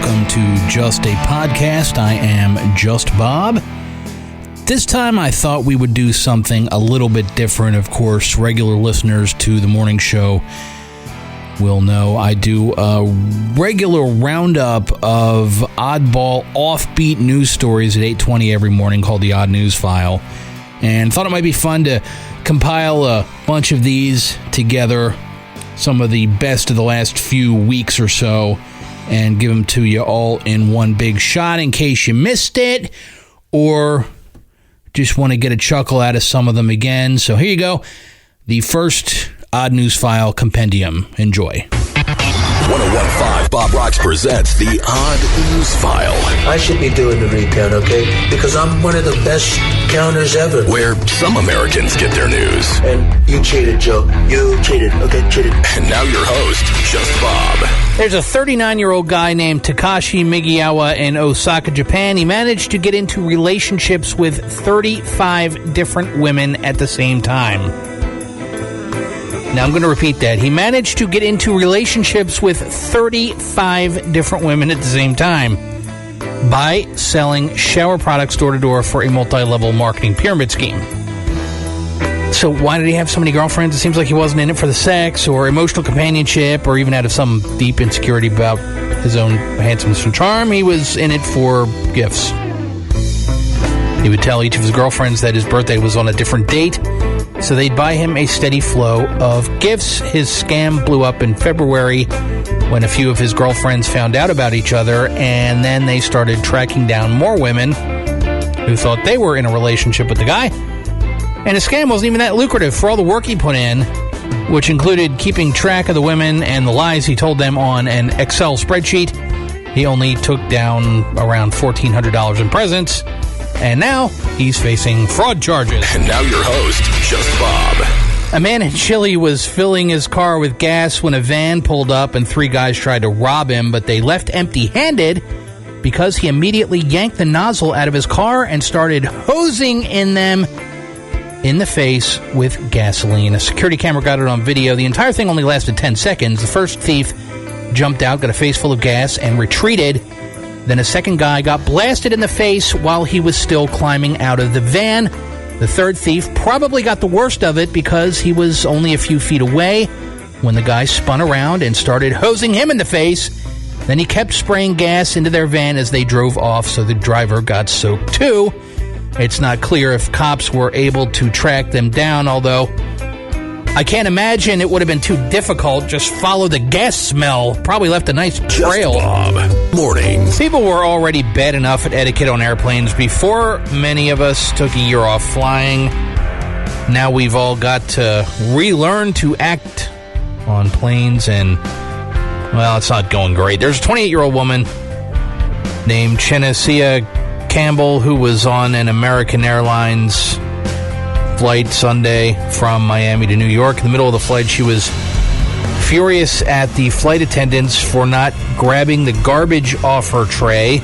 welcome to Just a Podcast. I am Just Bob. This time I thought we would do something a little bit different. Of course, regular listeners to the morning show will know I do a regular roundup of oddball, offbeat news stories at 8:20 every morning called the Odd News File. And thought it might be fun to compile a bunch of these together, some of the best of the last few weeks or so, and give them to you all in one big shot in case you missed it or just want to get a chuckle out of some of them again. So here you go. The first Odd News File Compendium. Enjoy. 1015 Bob Rocks presents the Odd News File. I should be doing the recount, okay? Because I'm one of the best counters ever. Where some Americans get their news. And you cheated, Joe. You cheated, okay? Cheated. And now your host, Just Bob. There's a 39-year-old guy named Takashi Miyazawa in Osaka, Japan. He managed to get into relationships with 35 different women at the same time. Now, I'm going to repeat that. He managed to get into relationships with 35 different women at the same time by selling shower products door-to-door for a multi-level marketing pyramid scheme. So why did he have so many girlfriends? It seems like he wasn't in it for the sex or emotional companionship or even out of some deep insecurity about his own handsomeness and charm. He was in it for gifts. He would tell each of his girlfriends that his birthday was on a different date, so they'd buy him a steady flow of gifts. His scam blew up in February when a few of his girlfriends found out about each other, and then they started tracking down more women who thought they were in a relationship with the guy. And his scam wasn't even that lucrative for all the work he put in, which included keeping track of the women and the lies he told them on an Excel spreadsheet. He only took down around $1,400 in presents. And now, he's facing fraud charges. And now your host, Just Bob. A man in Chile was filling his car with gas when a van pulled up and three guys tried to rob him, but they left empty-handed because he immediately yanked the nozzle out of his car and started hosing in them in the face with gasoline. A security camera got it on video. The entire thing only lasted 10 seconds. The first thief jumped out, got a face full of gas, and retreated. Then a second guy got blasted in the face while he was still climbing out of the van. The third thief probably got the worst of it because he was only a few feet away when the guy spun around and started hosing him in the face. Then he kept spraying gas into their van as they drove off, so the driver got soaked too. It's not clear if cops were able to track them down, although I can't imagine it would have been too difficult. Just follow the gas smell. Probably left a nice trail. Just Bob. Mornings. People were already bad enough at etiquette on airplanes before many of us took a year off flying. Now we've all got to relearn to act on planes, and, well, it's not going great. There's a 28-year-old woman named Chenesia Campbell who was on an American Airlines flight Sunday from Miami to New York. In the middle of the flight, she was furious at the flight attendants for not grabbing the garbage off her tray.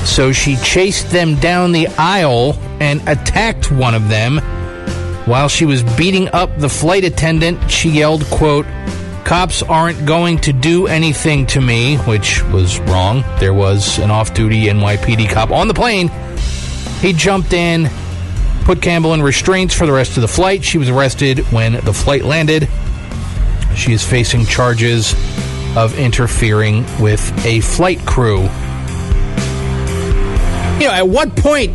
So she chased them down the aisle and attacked one of them. While she was beating up the flight attendant, she yelled, quote, "Cops aren't going to do anything to me," which was wrong. There was an off-duty NYPD cop on the plane. He jumped in, put Campbell in restraints for the rest of the flight. She was arrested when the flight landed. She is facing charges of interfering with a flight crew. You know, at what point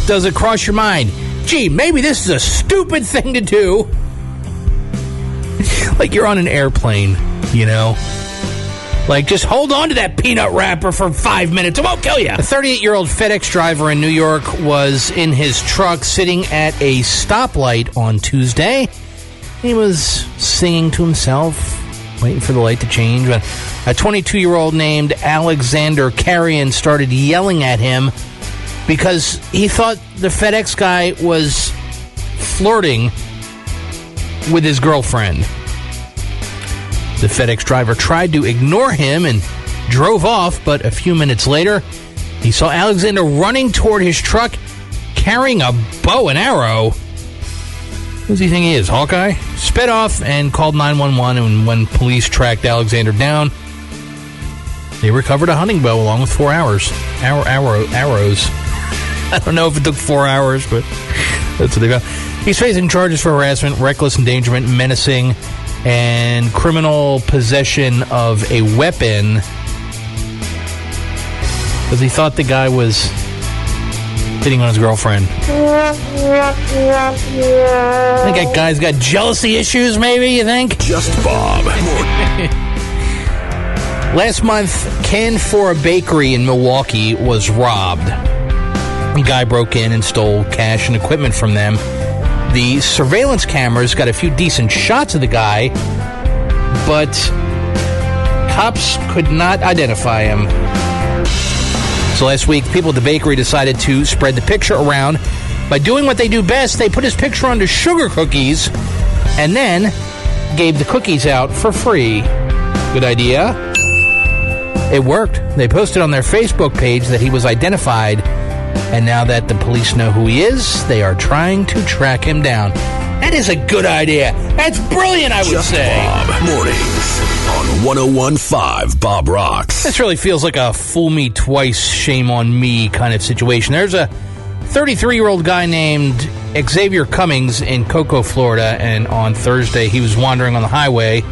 does it cross your mind, gee, maybe this is a stupid thing to do? Like you're on an airplane, you know? Like, just hold on to that peanut wrapper for 5 minutes. It won't kill you. A 38-year-old FedEx driver in New York was in his truck sitting at a stoplight on Tuesday. He was singing to himself, waiting for the light to change, when a 22-year-old named Alexander Carrion started yelling at him because he thought the FedEx guy was flirting with his girlfriend. The FedEx driver tried to ignore him and drove off, but a few minutes later, he saw Alexander running toward his truck carrying a bow and arrow. Who does he think he is, Hawkeye? Sped off and called 911, and when police tracked Alexander down, They recovered a hunting bow along with 4 arrows. I don't know if it took 4 hours, but that's what they got. He's facing charges for harassment, reckless endangerment, menacing, and criminal possession of a weapon because he thought the guy was hitting on his girlfriend. I think that guy's got jealousy issues, maybe, you think? Just Bob. Last month, Ken for a bakery in Milwaukee was robbed. A guy broke in and stole cash and equipment from them. The surveillance cameras got a few decent shots of the guy, but cops could not identify him. So last week, people at the bakery decided to spread the picture around. By doing what they do best, they put his picture onto sugar cookies and then gave the cookies out for free. Good idea. It worked. They posted on their Facebook page that he was identified, and now that the police know who he is, they are trying to track him down. That is a good idea. That's brilliant, I would Just say. Bob mornings on 101.5 Bob Rocks. This really feels like a fool me twice, shame on me kind of situation. There's a 33-year-old guy named Xavier Cummings in Cocoa, Florida, and on Thursday he was wandering on the highway,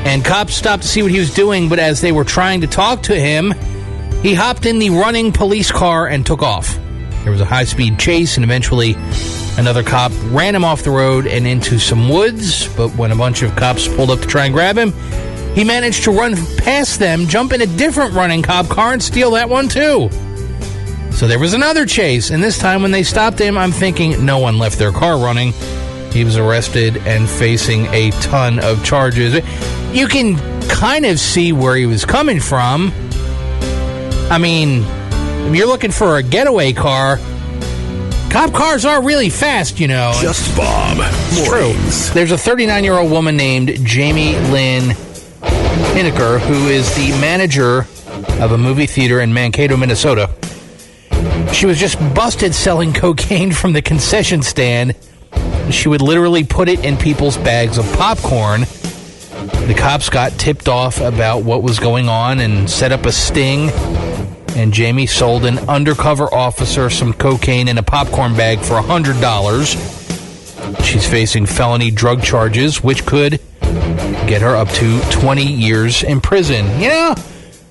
and cops stopped to see what he was doing, but as they were trying to talk to him, he hopped in the running police car and took off. There was a high-speed chase, and eventually another cop ran him off the road and into some woods, but when a bunch of cops pulled up to try and grab him, he managed to run past them, jump in a different running cop car, and steal that one too. So there was another chase, and this time when they stopped him, I'm thinking no one left their car running. He was arrested and facing a ton of charges. You can kind of see where he was coming from. I mean, if you're looking for a getaway car, cop cars are really fast, you know. Just Bob mornings. True. There's a 39-year-old woman named Jamie Lynn Hineker who is the manager of a movie theater in Mankato, Minnesota. She was just busted selling cocaine from the concession stand. She would literally put it in people's bags of popcorn. The cops got tipped off about what was going on and set up a sting. And Jamie sold an undercover officer some cocaine in a popcorn bag for $100. She's facing felony drug charges, which could get her up to 20 years in prison. You know,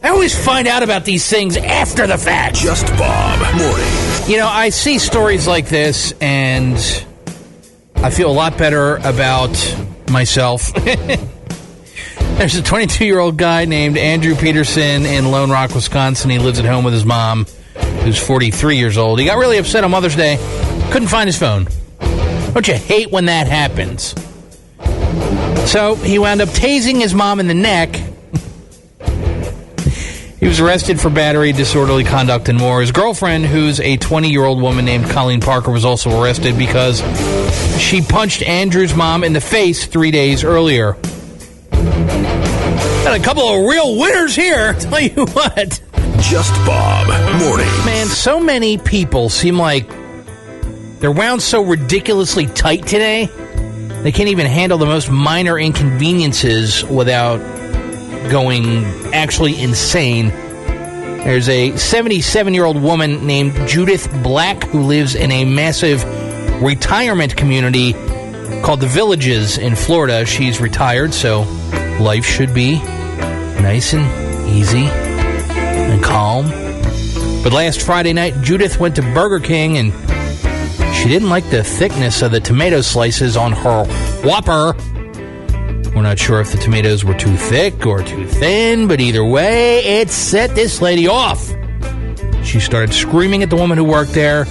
I always find out about these things after the fact. Just Bob mornings. You know, I see stories like this, and I feel a lot better about myself. There's a 22-year-old guy named Andrew Peterson in Lone Rock, Wisconsin. He lives at home with his mom, who's 43 years old. He got really upset on Mother's Day. Couldn't find his phone. Don't you hate when that happens? So he wound up tasing his mom in the neck. He was arrested for battery, disorderly conduct, and more. His girlfriend, who's a 20-year-old woman named Colleen Parker, was also arrested because she punched Andrew's mom in the face 3 days earlier. Got a couple of real winners here, tell you what. Just Bob mornings. Man, so many people seem like they're wound so ridiculously tight today, they can't even handle the most minor inconveniences without going actually insane. There's a 77-year-old woman named Judith Black who lives in a massive retirement community called The Villages in Florida. She's retired, so life should be nice and easy and calm. But last Friday night, Judith went to Burger King and she didn't like the thickness of the tomato slices on her Whopper. We're not sure if the tomatoes were too thick or too thin, but either way, it set this lady off. She started screaming at the woman who worked there,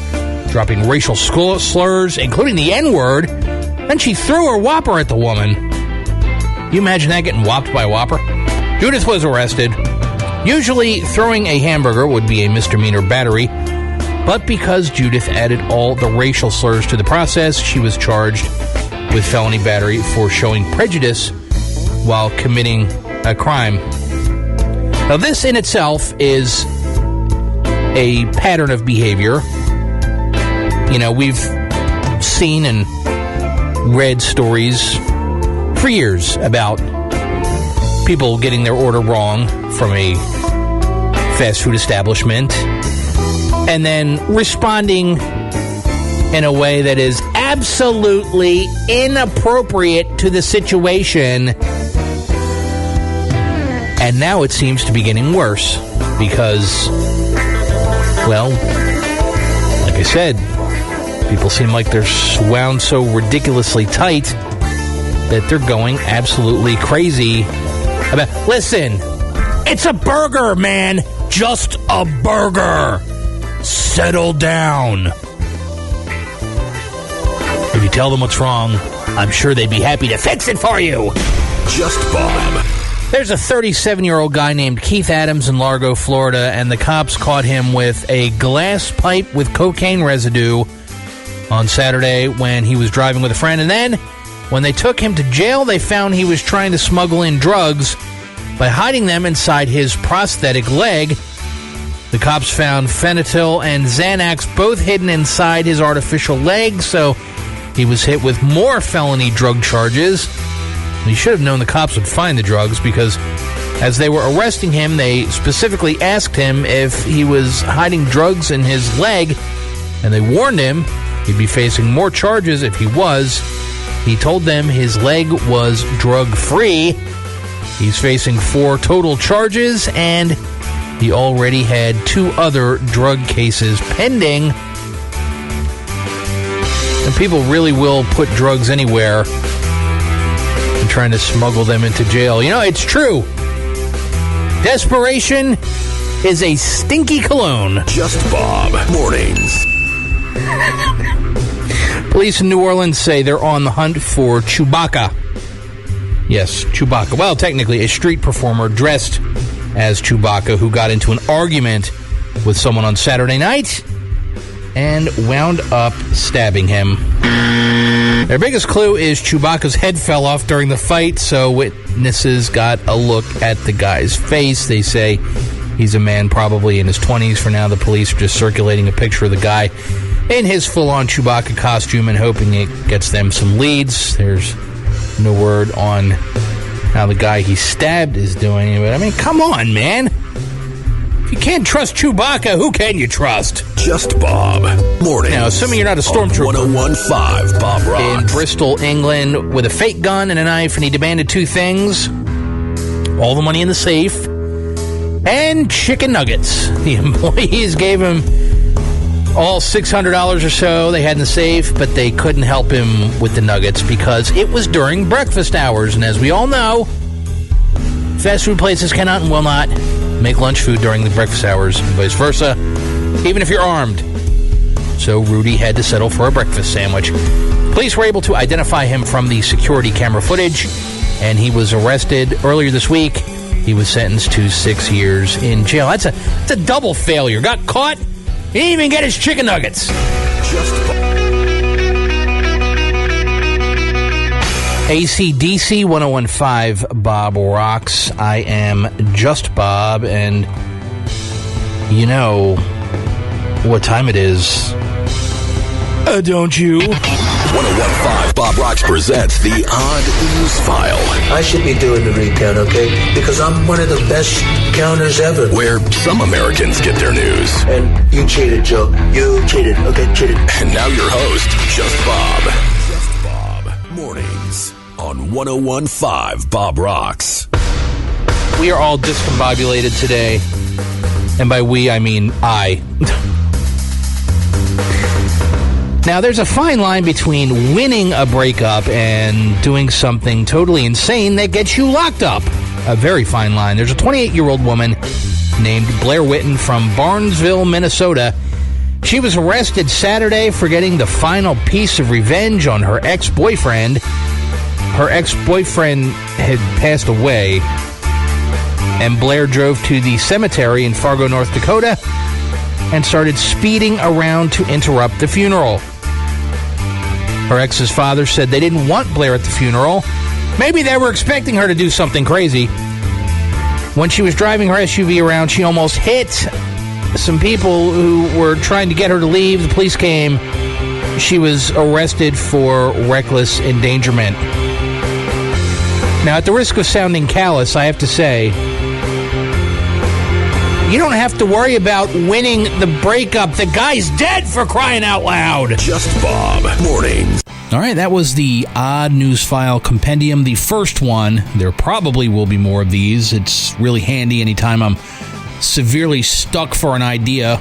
dropping racial slurs, including the N-word. Then she threw her Whopper at the woman. Can you imagine that, getting whopped by a Whopper? Judith was arrested. Usually, throwing a hamburger would be a misdemeanor battery, but because Judith added all the racial slurs to the process, she was charged with felony battery for showing prejudice while committing a crime. Now, this in itself is a pattern of behavior. You know, we've seen and read stories for years about people getting their order wrong from a fast food establishment and then responding in a way that is absolutely inappropriate to the situation. And now it seems to be getting worse because, well, like I said, people seem like they're wound so ridiculously tight that they're going absolutely crazy about. Listen, it's a burger, man. Just a burger. Settle down. If you tell them what's wrong, I'm sure they'd be happy to fix it for you. Just Bob. There's a 37-year-old guy named Keith Adams in Largo, Florida, and the cops caught him with a glass pipe with cocaine residue on Saturday when he was driving with a friend. And then, when they took him to jail, they found he was trying to smuggle in drugs by hiding them inside his prosthetic leg. The cops found fentanyl and Xanax both hidden inside his artificial leg, so he was hit with more felony drug charges. He should have known the cops would find the drugs because as they were arresting him, they specifically asked him if he was hiding drugs in his leg, and they warned him he'd be facing more charges if he was. He told them his leg was drug-free. He's facing 4 total charges, and he already had 2 other drug cases pending. And people really will put drugs anywhere and trying to smuggle them into jail. You know, it's true. Desperation is a stinky cologne. Just Bob. Mornings. Police in New Orleans say they're on the hunt for Chewbacca. Yes, Chewbacca. Well, technically, a street performer dressed as Chewbacca who got into an argument with someone on Saturday night and wound up stabbing him. Their biggest clue is Chewbacca's head fell off during the fight, so witnesses got a look at the guy's face. They say he's a man probably in his 20s. For now, the police are just circulating a picture of the guy in his full-on Chewbacca costume and hoping it gets them some leads. There's no word on how the guy he stabbed is doing. But, I mean, come on, man. If you can't trust Chewbacca, who can you trust? Just Bob. Mornings. Now, assuming you're not a stormtrooper. 101.5 Bob Rocks. In Bristol, England, with a fake gun and a knife, and he demanded 2 things: all the money in the safe and chicken nuggets. The employees gave him all $600 or so they had in the safe, but they couldn't help him with the nuggets because it was during breakfast hours. And as we all know, fast food places cannot and will not make lunch food during the breakfast hours, and vice versa, even if you're armed. So Rudy had to settle for a breakfast sandwich. Police were able to identify him from the security camera footage, and he was arrested earlier this week. He was sentenced to 6 years in jail. That's a double failure. Got caught. He didn't even get his chicken nuggets. AC/DC 101.5 Bob Rocks. I am Just Bob, and you know what time it is. Don't you? 101.5 Bob Rocks presents the Odd News File. I should be doing the recount, okay? Because I'm one of the best counters ever. Where some Americans get their news. And you cheated, Joe. You cheated, okay? Cheated. And now your host, Just Bob. Just Bob. Mornings on 101.5 Bob Rocks. We are all discombobulated today. And by we, I mean I. Now, there's a fine line between winning a breakup and doing something totally insane that gets you locked up. A very fine line. There's a 28-year-old woman named Blair Whitten from Barnesville, Minnesota. She was arrested Saturday for getting the final piece of revenge on her ex-boyfriend. Her ex-boyfriend had passed away, and Blair drove to the cemetery in Fargo, North Dakota, and started speeding around to interrupt the funeral. Her ex's father said they didn't want Blair at the funeral. Maybe they were expecting her to do something crazy. When she was driving her SUV around, she almost hit some people who were trying to get her to leave. The police came. She was arrested for reckless endangerment. Now, at the risk of sounding callous, I have to say, you don't have to worry about winning the breakup. The guy's dead, for crying out loud. Just Bob Mornings. All right, that was the Odd News File Compendium, the first one. There probably will be more of these. It's really handy anytime I'm severely stuck for an idea.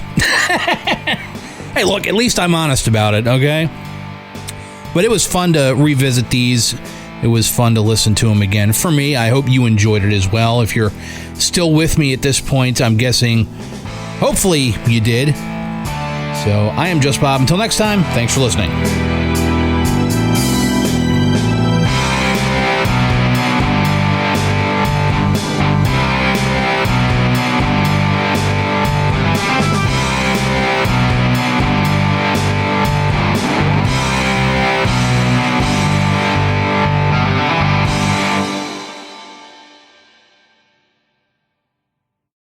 Hey, look, at least I'm honest about it, okay? But it was fun to revisit these. It was fun to listen to them again. For me, I hope you enjoyed it as well. If you're still with me at this point, I'm guessing, hopefully you did. So I am Just Bob. Until next time, thanks for listening.